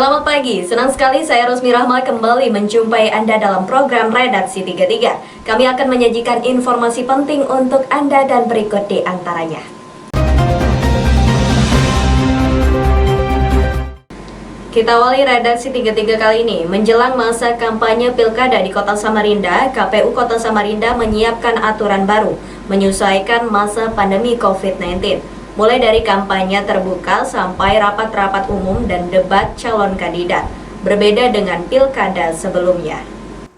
Selamat pagi, senang sekali saya Rosmi Rahma kembali menjumpai Anda dalam program Redaksi 33. Kami akan menyajikan informasi penting untuk Anda dan berikut di antaranya. Kita awali Redaksi 33 kali ini. Menjelang masa kampanye Pilkada di Kota Samarinda, KPU Kota Samarinda menyiapkan aturan baru menyesuaikan masa pandemi COVID-19. Mulai dari kampanye terbuka sampai rapat-rapat umum dan debat calon kandidat, berbeda dengan pilkada sebelumnya.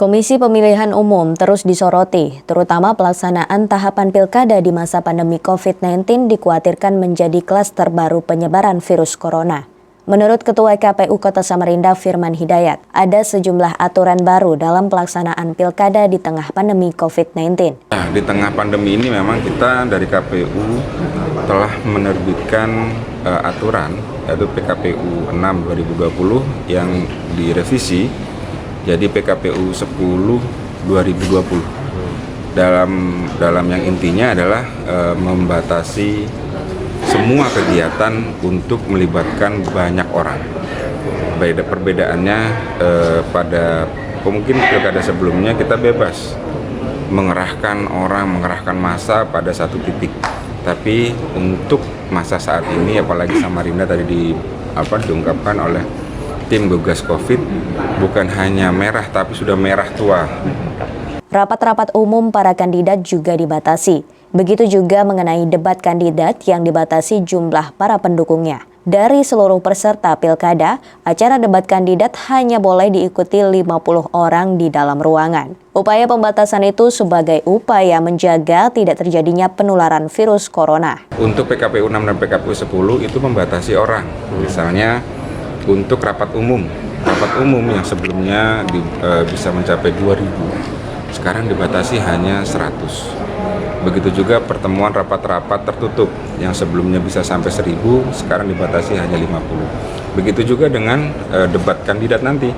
Komisi Pemilihan Umum terus disoroti, terutama pelaksanaan tahapan pilkada di masa pandemi COVID-19 dikhawatirkan menjadi klaster baru penyebaran virus corona. Menurut Ketua KPU Kota Samarinda Firman Hidayat, ada sejumlah aturan baru dalam pelaksanaan pilkada di tengah pandemi COVID-19. Nah, di tengah pandemi ini memang kita dari KPU telah menerbitkan aturan, yaitu PKPU 6 2020 yang direvisi jadi PKPU 10 2020. Dalam yang intinya adalah membatasi semua kegiatan untuk melibatkan banyak orang. Perbedaannya pada mungkin pilkada sebelumnya kita bebas mengerahkan orang, mengerahkan massa pada satu titik. Tapi untuk masa saat ini, apalagi Samarinda tadi diungkapkan oleh tim gugas COVID, bukan hanya merah tapi sudah merah tua. Rapat-rapat umum para kandidat juga dibatasi. Begitu juga mengenai debat kandidat yang dibatasi jumlah para pendukungnya. Dari seluruh peserta pilkada, acara debat kandidat hanya boleh diikuti 50 orang di dalam ruangan. Upaya pembatasan itu sebagai upaya menjaga tidak terjadinya penularan virus corona. Untuk PKPU 6 dan PKPU 10 itu membatasi orang. Misalnya untuk rapat umum yang sebelumnya bisa mencapai 2.000, sekarang dibatasi hanya 100. Begitu juga pertemuan rapat-rapat tertutup yang sebelumnya bisa sampai 1.000, sekarang dibatasi hanya 50. Begitu juga dengan debat kandidat nanti.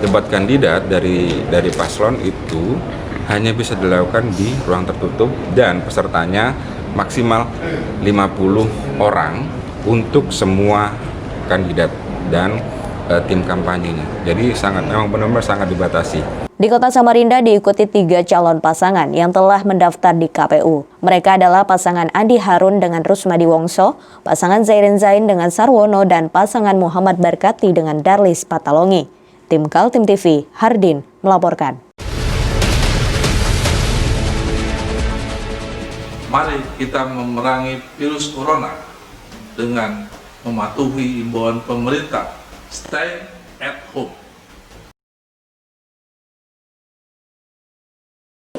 Debat kandidat dari paslon itu hanya bisa dilakukan di ruang tertutup dan pesertanya maksimal 50 orang untuk semua kandidat dan tim kampanyenya. Jadi memang benar-benar sangat dibatasi. Di Kota Samarinda diikuti 3 calon pasangan yang telah mendaftar di KPU. Mereka adalah pasangan Andi Harun dengan Rusmadi Wongso, pasangan Zairin Zain dengan Sarwono, dan pasangan Muhammad Barkati dengan Darlis Patalongi. Tim Kaltim TV, Hardin melaporkan. Mari kita memerangi virus corona dengan mematuhi imbauan pemerintah. Stay at home.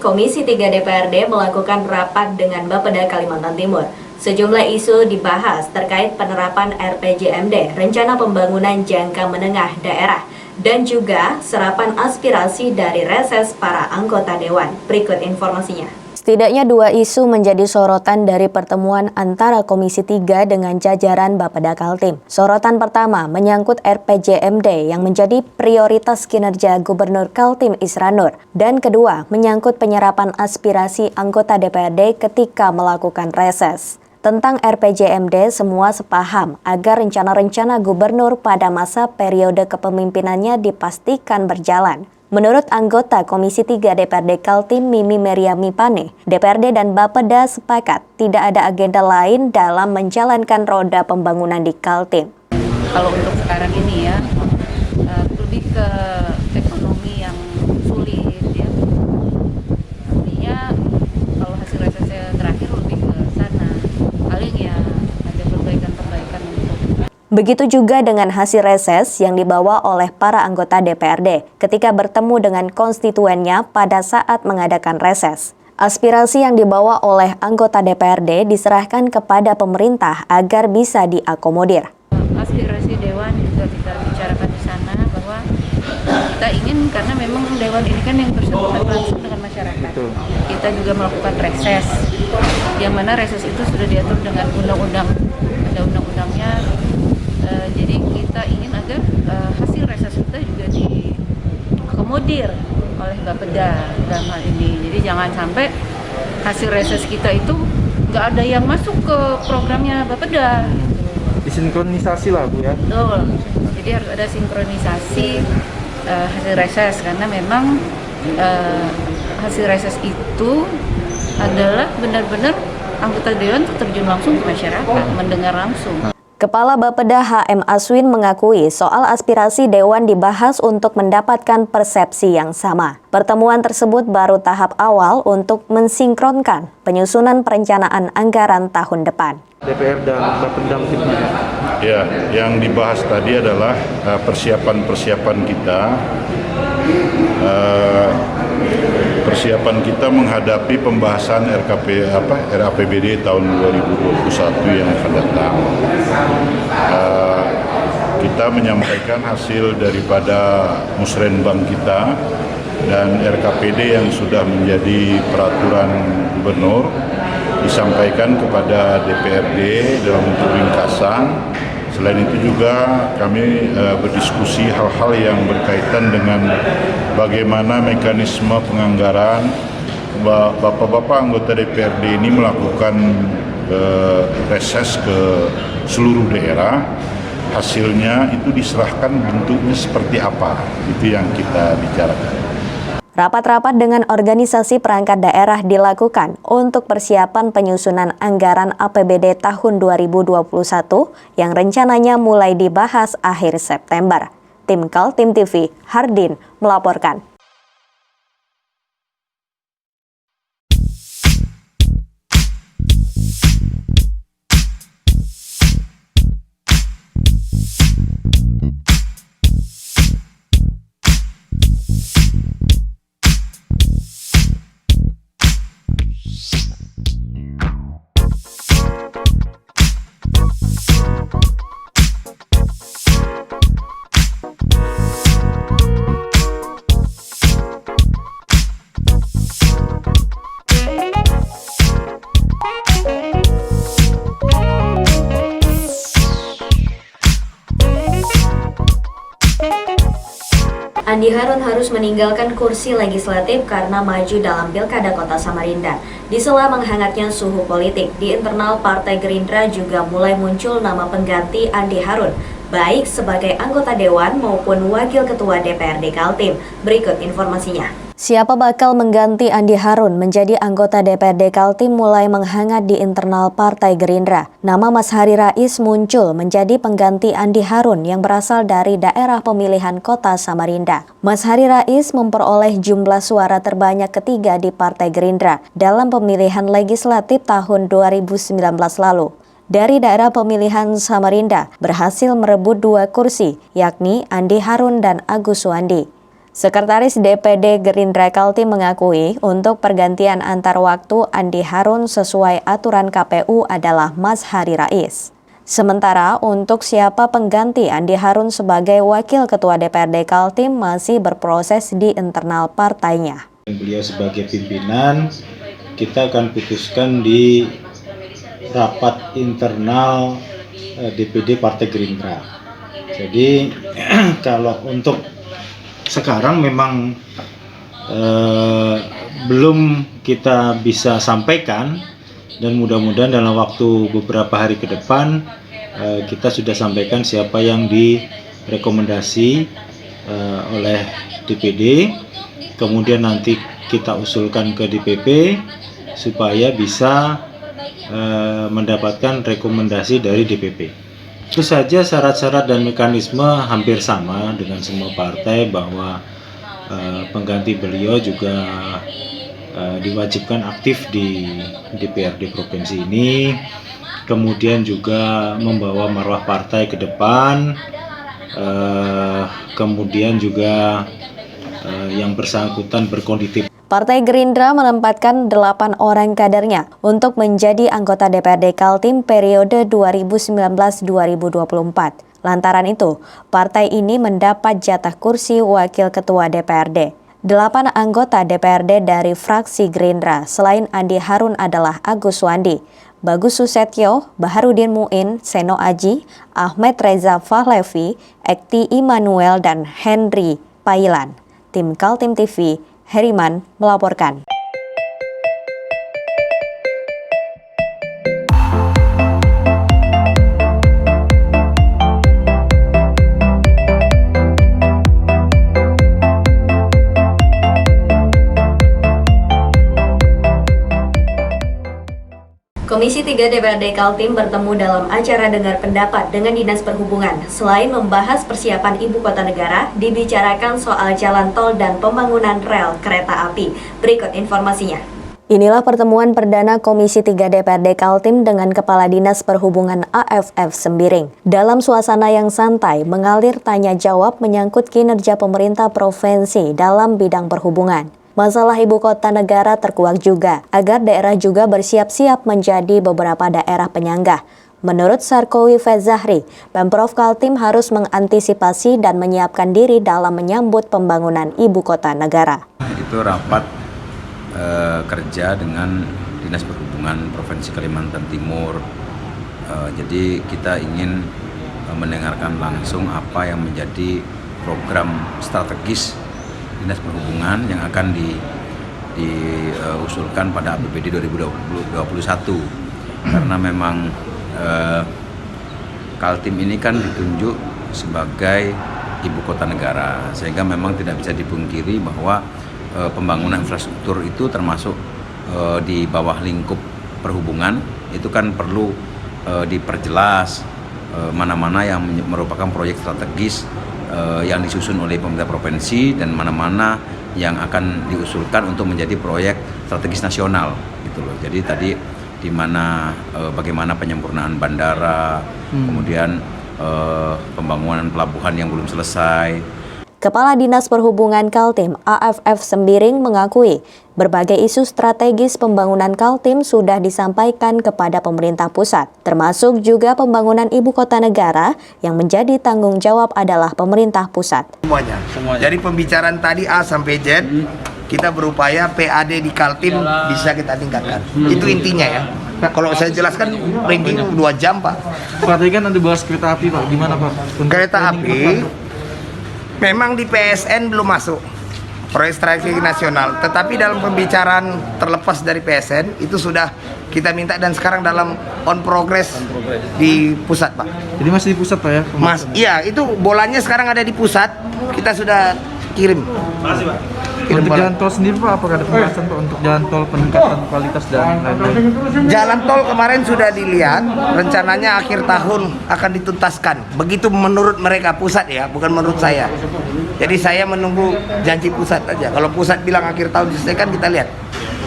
Komisi 3 DPRD melakukan rapat dengan Bapeda Kalimantan Timur. Sejumlah isu dibahas terkait penerapan RPJMD, Rencana Pembangunan Jangka Menengah Daerah, dan juga serapan aspirasi dari reses para anggota Dewan. Berikut informasinya. Setidaknya 2 isu menjadi sorotan dari pertemuan antara Komisi 3 dengan jajaran Bapeda Kaltim. Sorotan pertama menyangkut RPJMD yang menjadi prioritas kinerja Gubernur Kaltim Isra Nur. Dan kedua menyangkut penyerapan aspirasi anggota DPRD ketika melakukan reses. Tentang RPJMD, semua sepaham agar rencana-rencana gubernur pada masa periode kepemimpinannya dipastikan berjalan. Menurut anggota Komisi 3 DPRD Kaltim Mimi Meriamipane, DPRD dan Bapeda sepakat tidak ada agenda lain dalam menjalankan roda pembangunan di Kaltim. Kalau untuk sekarang ini ya, lebih ke ekonomi yang sulit ya. Artinya kalau hasil resesnya terakhir lebih ke sana, paling ya ada perbaikan-perbaikan untuk. Begitu juga dengan hasil reses yang dibawa oleh para anggota DPRD ketika bertemu dengan konstituennya pada saat mengadakan reses. Aspirasi yang dibawa oleh anggota DPRD diserahkan kepada pemerintah agar bisa diakomodir. Aspirasi Dewan juga kita bicarakan di sana bahwa kita ingin, karena memang Dewan ini kan yang bersentuhan langsung dengan masyarakat. Kita juga melakukan reses, yang mana reses itu sudah diatur dengan undang-undang, ada undang-undangnya. Jadi kita ingin agar hasil reses kita juga diakomodir oleh Bapeda dalam hal ini. Jadi jangan sampai hasil reses kita itu nggak ada yang masuk ke programnya Bapeda. Disinkronisasi lah Bu ya. Betul. Jadi harus ada sinkronisasi hasil reses, karena memang hasil reses itu adalah benar-benar anggota dewan terjun langsung ke masyarakat, mendengar langsung. Kepala Bapeda HM Aswin mengakui soal aspirasi Dewan dibahas untuk mendapatkan persepsi yang sama. Pertemuan tersebut baru tahap awal untuk mensinkronkan penyusunan perencanaan anggaran tahun depan. DPR dan Bapeda mungkin. Ya, yang dibahas tadi adalah persiapan kita. Persiapan kita menghadapi pembahasan RAPBD tahun 2021 yang akan datang. Kita menyampaikan hasil daripada musrenbang kita dan RKPD yang sudah menjadi peraturan gubernur disampaikan kepada DPRD dalam bentuk ringkasan. Selain itu juga kami berdiskusi hal-hal yang berkaitan dengan bagaimana mekanisme penganggaran. Bapak-bapak anggota DPRD ini melakukan reses ke seluruh daerah. Hasilnya itu diserahkan bentuknya seperti apa, itu yang kita bicarakan. Rapat-rapat dengan organisasi perangkat daerah dilakukan untuk persiapan penyusunan anggaran APBD tahun 2021 yang rencananya mulai dibahas akhir September. Tim Kaltim TV, Hardin melaporkan. Andi Harun harus meninggalkan kursi legislatif karena maju dalam Pilkada Kota Samarinda. Di sela menghangatnya suhu politik, di internal Partai Gerindra juga mulai muncul nama pengganti Andi Harun, baik sebagai anggota Dewan maupun Wakil Ketua DPRD Kaltim. Berikut informasinya. Siapa bakal mengganti Andi Harun menjadi anggota DPRD Kaltim mulai menghangat di internal Partai Gerindra. Nama Mas Hari Rais muncul menjadi pengganti Andi Harun yang berasal dari daerah pemilihan Kota Samarinda. Mas Hari Rais memperoleh jumlah suara terbanyak ketiga di Partai Gerindra dalam pemilihan legislatif tahun 2019 lalu. Dari daerah pemilihan Samarinda berhasil merebut 2 kursi, yakni Andi Harun dan Agus Suandi. Sekretaris DPD Gerindra Kaltim mengakui untuk pergantian antar waktu Andi Harun sesuai aturan KPU adalah Mas Hari Rais. Sementara untuk siapa pengganti Andi Harun sebagai Wakil Ketua DPRD Kaltim masih berproses di internal partainya. Beliau sebagai pimpinan, kita akan putuskan di rapat internal DPD Partai Gerindra. Jadi kalau untuk sekarang memang belum kita bisa sampaikan, dan mudah-mudahan dalam waktu beberapa hari ke depan kita sudah sampaikan siapa yang direkomendasi oleh DPD, kemudian nanti kita usulkan ke DPP supaya bisa mendapatkan rekomendasi dari DPP. Itu saja syarat-syarat dan mekanisme hampir sama dengan semua partai, bahwa pengganti beliau juga diwajibkan aktif di DPRD provinsi ini, kemudian juga membawa marwah partai ke depan, kemudian juga yang bersangkutan berkonditif. Partai Gerindra menempatkan 8 orang kadernya untuk menjadi anggota DPRD Kaltim periode 2019-2024. Lantaran itu, partai ini mendapat jatah kursi Wakil Ketua DPRD. 8 anggota DPRD dari fraksi Gerindra selain Andi Harun adalah Agus Suandi, Bagus Susetyo, Baharudin Muin, Seno Aji, Ahmed Reza Fahlevi, Ekti Immanuel, dan Henry Pailan. Tim Kaltim TV, Heriman melaporkan. Komisi 3 DPRD Kaltim bertemu dalam acara dengar pendapat dengan Dinas Perhubungan. Selain membahas persiapan Ibu Kota Negara, dibicarakan soal jalan tol dan pembangunan rel kereta api. Berikut informasinya. Inilah pertemuan perdana Komisi 3 DPRD Kaltim dengan Kepala Dinas Perhubungan AFF Sembiring. Dalam suasana yang santai, mengalir tanya jawab menyangkut kinerja pemerintah provinsi dalam bidang perhubungan. Masalah ibu kota negara terkuak juga, agar daerah juga bersiap-siap menjadi beberapa daerah penyangga. Menurut Sarkowi Fezahri, Pemprov Kaltim harus mengantisipasi dan menyiapkan diri dalam menyambut pembangunan ibu kota negara. Itu rapat kerja dengan Dinas Perhubungan Provinsi Kalimantan Timur. Jadi kita ingin mendengarkan langsung apa yang menjadi program strategis Dinas Perhubungan yang akan diusulkan pada APBD 2021 karena memang Kaltim ini kan ditunjuk sebagai ibu kota negara sehingga memang tidak bisa dipungkiri bahwa pembangunan infrastruktur itu termasuk di bawah lingkup perhubungan itu kan perlu diperjelas mana-mana yang merupakan proyek strategis yang disusun oleh pemerintah provinsi dan mana-mana yang akan diusulkan untuk menjadi proyek strategis nasional gitu loh. Jadi tadi di mana bagaimana penyempurnaan bandara, kemudian pembangunan pelabuhan yang belum selesai. Kepala Dinas Perhubungan Kaltim AFF Sembiring mengakui berbagai isu strategis pembangunan Kaltim sudah disampaikan kepada pemerintah pusat, termasuk juga pembangunan ibu kota negara yang menjadi tanggung jawab adalah pemerintah pusat. Semuanya. Jadi pembicaraan tadi A sampai Z, kita berupaya PAD di Kaltim bisa kita tingkatkan. Itu intinya ya. Nah, kalau saya jelaskan ranking 2 jam Pak. Pak, tadi kan ada bahas kereta api Pak, gimana Pak? Kereta api memang di PSN belum masuk proyek strategi nasional, tetapi dalam pembicaraan terlepas dari PSN itu sudah kita minta dan sekarang dalam on progress di pusat Pak. Jadi masih di pusat Pak ya? Mas, iya itu bolanya sekarang ada di pusat, kita sudah kirim. Masih Pak. Untuk jalan tol sendiri Pak, apakah ada pembahasan Pak untuk jalan tol peningkatan kualitas dan lain-lain? Jalan tol kemarin sudah dilihat, rencananya akhir tahun akan dituntaskan. Begitu menurut mereka pusat ya, bukan menurut saya. Jadi saya menunggu janji pusat aja. Kalau pusat bilang akhir tahun diselesaikan, kita lihat.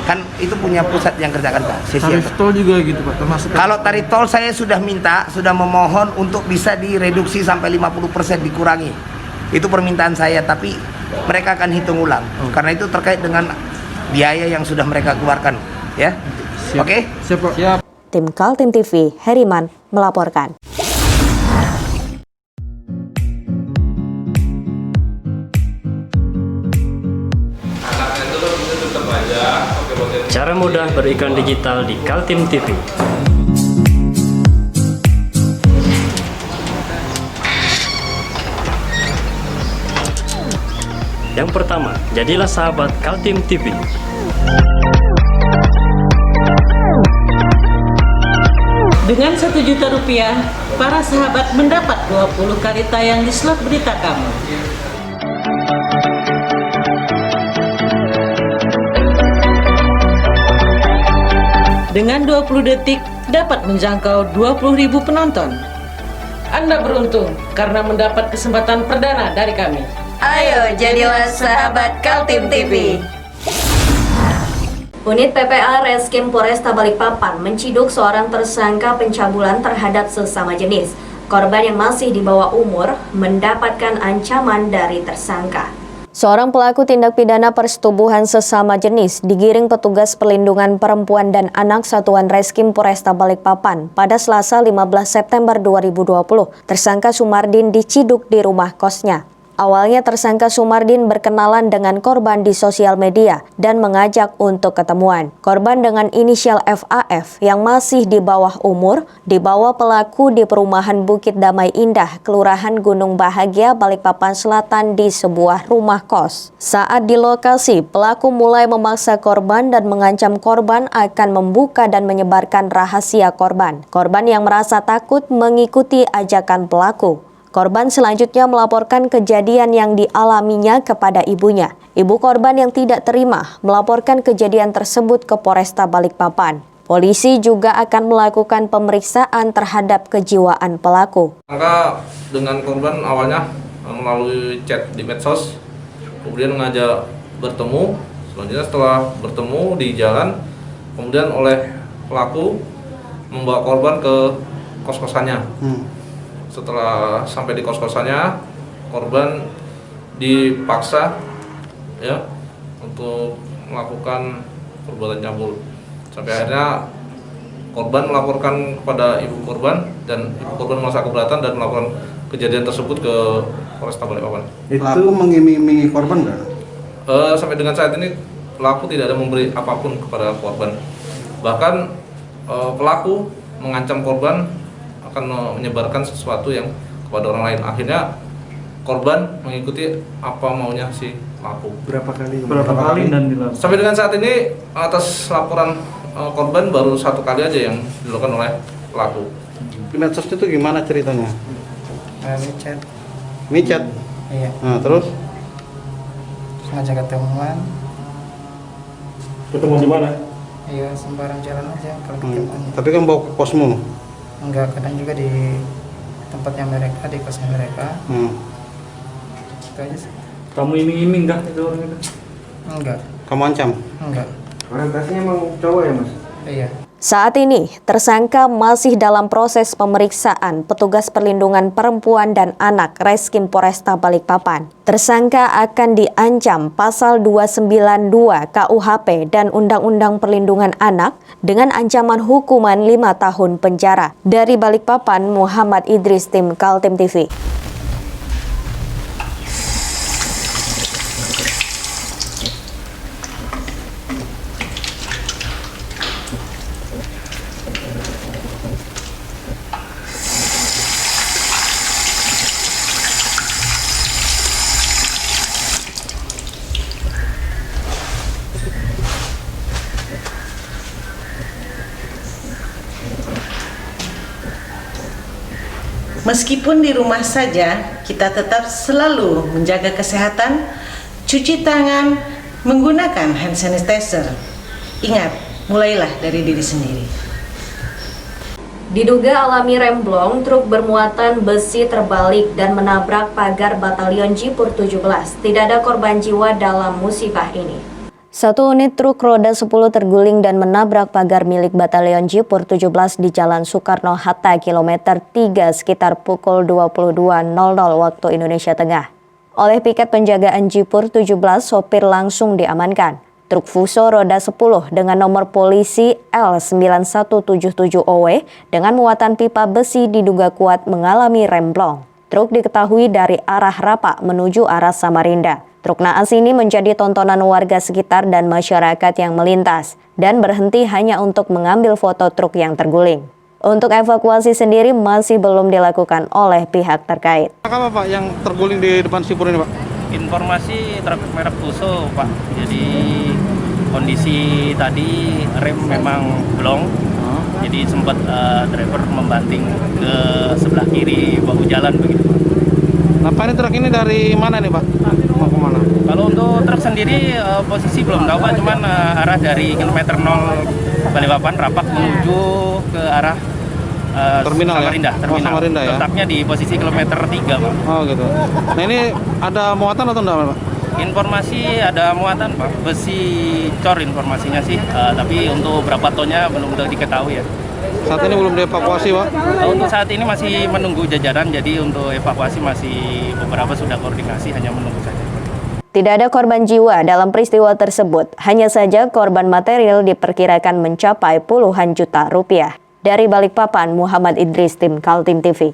Kan itu punya pusat yang kerjakan Pak. Tarif tol juga gitu Pak, termasuk. Kalau tarif tol saya sudah minta, sudah memohon untuk bisa direduksi sampai 50% dikurangi. Itu permintaan saya, tapi mereka akan hitung ulang. Karena itu terkait dengan biaya yang sudah mereka keluarkan, ya. Oke? Siap. Tim Kaltim TV, Heriman melaporkan. Cara mudah beriklan digital di Kaltim TV. Yang pertama, jadilah sahabat Kaltim TV. Dengan Rp1.000.000, para sahabat mendapat 20 kali tayang di slot berita kamu. Dengan 20 detik, dapat menjangkau 20.000 penonton. Anda beruntung karena mendapat kesempatan perdana dari kami. Ayo jadilah sahabat Kaltim TV. Unit PPA Reskrim Polresta Balikpapan menciduk seorang tersangka pencabulan terhadap sesama jenis. Korban yang masih di bawah umur mendapatkan ancaman dari tersangka. Seorang pelaku tindak pidana persetubuhan sesama jenis digiring petugas perlindungan perempuan dan anak Satuan Reskrim Polresta Balikpapan pada Selasa 15 September 2020. Tersangka Sumardin diciduk di rumah kosnya. Awalnya tersangka Sumardin berkenalan dengan korban di sosial media dan mengajak untuk ketemuan. Korban dengan inisial FAF yang masih di bawah umur dibawa pelaku di perumahan Bukit Damai Indah, Kelurahan Gunung Bahagia, Balikpapan Selatan di sebuah rumah kos. Saat di lokasi, pelaku mulai memaksa korban dan mengancam korban akan membuka dan menyebarkan rahasia korban. Korban yang merasa takut mengikuti ajakan pelaku. Korban selanjutnya melaporkan kejadian yang dialaminya kepada ibunya. Ibu korban yang tidak terima melaporkan kejadian tersebut ke Polresta Balikpapan. Polisi juga akan melakukan pemeriksaan terhadap kejiwaan pelaku. Angka dengan korban awalnya melalui chat di medsos, kemudian ngajak bertemu. Selanjutnya setelah bertemu di jalan, kemudian oleh pelaku membawa korban ke kos-kosannya. Setelah sampai di kos-kosannya, korban dipaksa ya untuk melakukan perbuatan cabul. Sampai akhirnya korban melaporkan kepada ibu korban dan ibu korban merasa keberatan dan melakukan kejadian tersebut ke Polresta Balikpapan. Pelaku mengiming-imingi korban nggak? Sampai dengan saat ini pelaku tidak ada memberi apapun kepada korban. Bahkan pelaku mengancam korban akan menyebarkan sesuatu yang kepada orang lain. Akhirnya korban mengikuti apa maunya si pelaku. Berapa kali dan dilakukan? Sampai dengan saat ini atas laporan korban baru 1 kali aja yang dilakukan oleh pelaku. Di medsos itu gimana ceritanya? Chat. Micet? Iya. Nah, terus? Ngajak ketemuan. Ketemu di mana? Iya, sembarang jalan aja kalau ketemuan. Tapi kan bawa ke kosmu? Enggak, kadang juga di tempatnya mereka, di kosnya mereka. Itu aja sih. Kamu iming-iming nggak itu orang itu? Enggak. Kamu ancam? Enggak. Orientasinya emang cowok ya, Mas? Iya. Saat ini, tersangka masih dalam proses pemeriksaan petugas perlindungan perempuan dan anak Reskrim Polresta Balikpapan. Tersangka akan diancam pasal 292 KUHP dan Undang-Undang Perlindungan Anak dengan ancaman hukuman 5 tahun penjara. Dari Balikpapan, Muhammad Idris, tim Kaltim TV. Meskipun di rumah saja, kita tetap selalu menjaga kesehatan, cuci tangan, menggunakan hand sanitizer. Ingat, mulailah dari diri sendiri. Diduga alami remblong, truk bermuatan besi terbalik dan menabrak pagar Batalion Jipur 17. Tidak ada korban jiwa dalam musibah ini. Satu unit truk roda 10 terguling dan menabrak pagar milik Batalion Jipur 17 di Jalan Soekarno-Hatta kilometer 3 sekitar pukul 22.00 waktu Indonesia Tengah. Oleh piket penjagaan Jipur 17, sopir langsung diamankan. Truk Fuso roda 10 dengan nomor polisi L9177OW dengan muatan pipa besi diduga kuat mengalami remblong. Truk diketahui dari arah Rapak menuju arah Samarinda. Truk naas ini menjadi tontonan warga sekitar dan masyarakat yang melintas dan berhenti hanya untuk mengambil foto truk yang terguling. Untuk evakuasi sendiri masih belum dilakukan oleh pihak terkait. Apa Pak yang terguling di depan Sipur ini Pak? Informasi truk merek Fuso Pak, jadi kondisi tadi rem memang blong, jadi sempat driver membanting ke sebelah kiri bahu jalan begitu Pak. Nah Pak, ini truk ini dari mana nih Pak? Mau kemana? Kalau untuk truk sendiri posisi belum tahu Pak, cuman arah dari kilometer 0 Balikpapan Rapak menuju ke arah terminal Samarinda, ya? terminal. Samarinda ya? Letaknya di posisi kilometer 3 Pak. Oh gitu. Nah ini ada muatan atau enggak Pak? Informasi ada muatan Pak, besi cor informasinya sih, tapi untuk berapa tonnya belum diketahui ya. Saat ini belum dievakuasi Pak? Untuk saat ini masih menunggu jajaran, jadi untuk evakuasi masih beberapa sudah koordinasi, hanya menunggu saja. Tidak ada korban jiwa dalam peristiwa tersebut, hanya saja korban material diperkirakan mencapai puluhan juta rupiah. Dari Balikpapan, Muhammad Idris, tim Kaltim TV.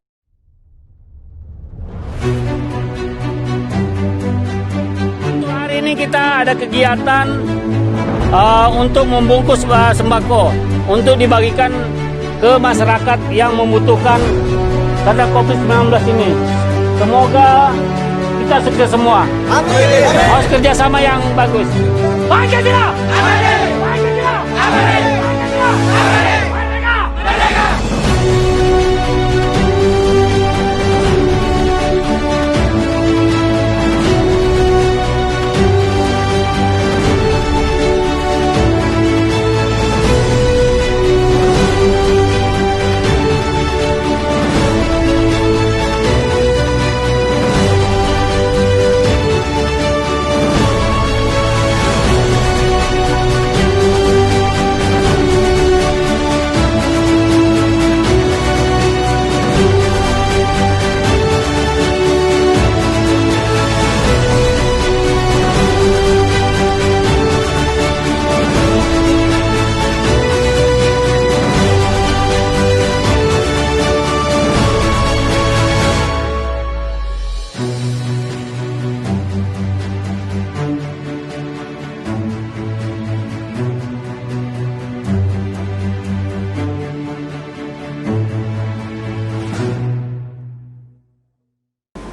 Hari ini kita ada kegiatan untuk membungkus sembako untuk dibagikan ke masyarakat yang membutuhkan karena COVID-19 ini. Semoga kita sukses semua. Amin. Harus kerjasama yang bagus. Pancasila! Amin. Pancasila! Amin. Pancasila! Amin. Merdeka! Merdeka!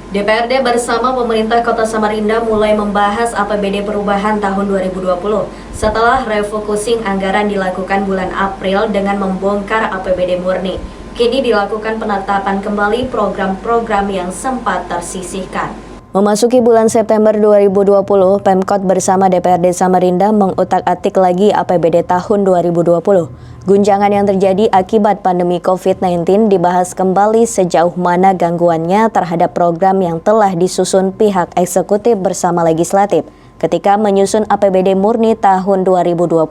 DPRD bersama pemerintah Kota Samarinda mulai membahas APBD perubahan tahun 2020 setelah refocusing anggaran dilakukan bulan April dengan membongkar APBD murni. Kini dilakukan penetapan kembali program-program yang sempat tersisihkan. Memasuki bulan September 2020, Pemkot bersama DPRD Samarinda mengutak-atik lagi APBD tahun 2020. Guncangan yang terjadi akibat pandemi COVID-19 dibahas kembali sejauh mana gangguannya terhadap program yang telah disusun pihak eksekutif bersama legislatif ketika menyusun APBD murni tahun 2020.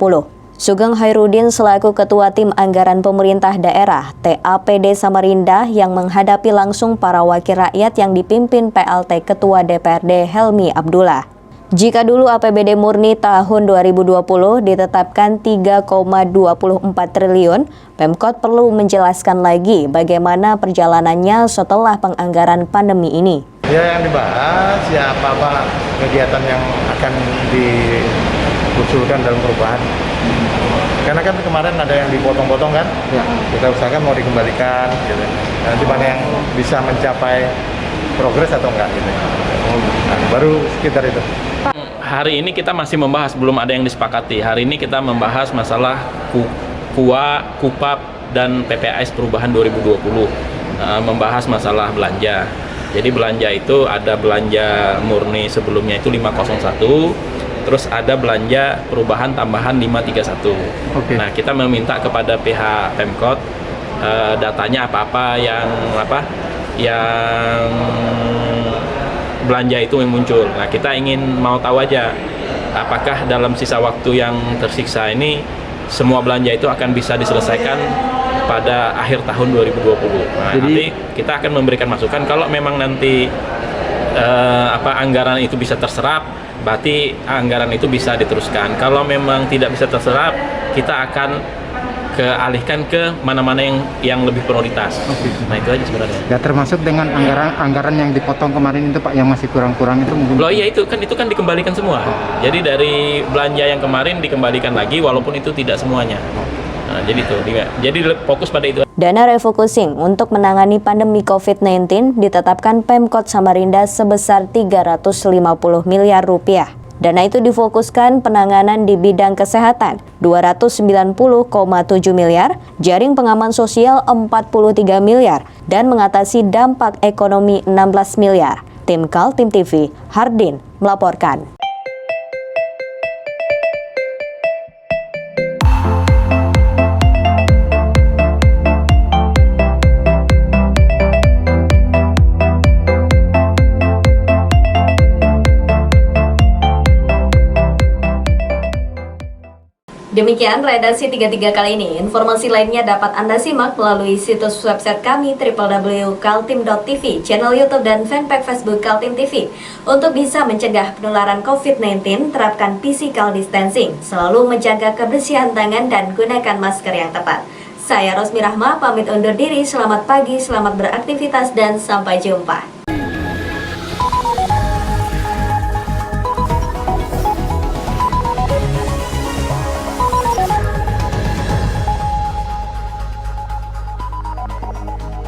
Sugeng Hairudin selaku Ketua Tim Anggaran Pemerintah Daerah TAPD Samarinda yang menghadapi langsung para wakil rakyat yang dipimpin PLT Ketua DPRD Helmi Abdullah. Jika dulu APBD murni tahun 2020 ditetapkan 3,24 triliun, Pemkot perlu menjelaskan lagi bagaimana perjalanannya setelah penganggaran pandemi ini. Ya, yang dibahas ya apa-apa kegiatan yang akan diusulkan dalam perubahan. Karena kan kemarin ada yang dipotong-potong kan, ya. Kita usahakan mau dikembalikan, gitu. Nanti mana yang bisa mencapai progres atau enggak, gitu. Nah, baru sekitar itu. Hari ini kita masih membahas, belum ada yang disepakati. Hari ini kita membahas masalah KUA, KUPAP, dan PPAS perubahan 2020. Membahas masalah belanja. Jadi belanja itu ada belanja murni sebelumnya itu 501. Terus ada belanja perubahan tambahan 531. Okay. Nah, kita meminta kepada pihak Pemkot datanya apa-apa yang belanja itu yang muncul. Nah, kita ingin mau tahu aja apakah dalam sisa waktu yang tersiksa ini semua belanja itu akan bisa diselesaikan pada akhir tahun 2020. Nah, nanti kita akan memberikan masukan kalau memang nanti anggaran itu bisa terserap, berarti anggaran itu bisa diteruskan. Kalau memang tidak bisa terserap, kita akan alihkan ke mana-mana yang lebih prioritas. Okay. Nah, itu aja sebenarnya. Ya, termasuk dengan anggaran yang dipotong kemarin itu Pak, yang masih kurang-kurang itu mungkin. Loh iya, itu kan dikembalikan semua. Jadi dari belanja yang kemarin dikembalikan lagi walaupun itu tidak semuanya. Nah, jadi fokus pada itu. Dana refocusing untuk menangani pandemi COVID-19 ditetapkan Pemkot Samarinda sebesar 350 miliar rupiah. Dana itu difokuskan penanganan di bidang kesehatan 290,7 miliar, jaring pengaman sosial 43 miliar, dan mengatasi dampak ekonomi 16 miliar. Tim Kaltim TV, Hardin melaporkan. Demikian redaksi 33 kali ini. Informasi lainnya dapat Anda simak melalui situs website kami www.kaltim.tv, channel YouTube dan fanpage Facebook Kaltim TV. Untuk bisa mencegah penularan COVID-19, terapkan physical distancing, selalu menjaga kebersihan tangan dan gunakan masker yang tepat. Saya Rosmi Rahma pamit undur diri. Selamat pagi, selamat beraktivitas dan sampai jumpa.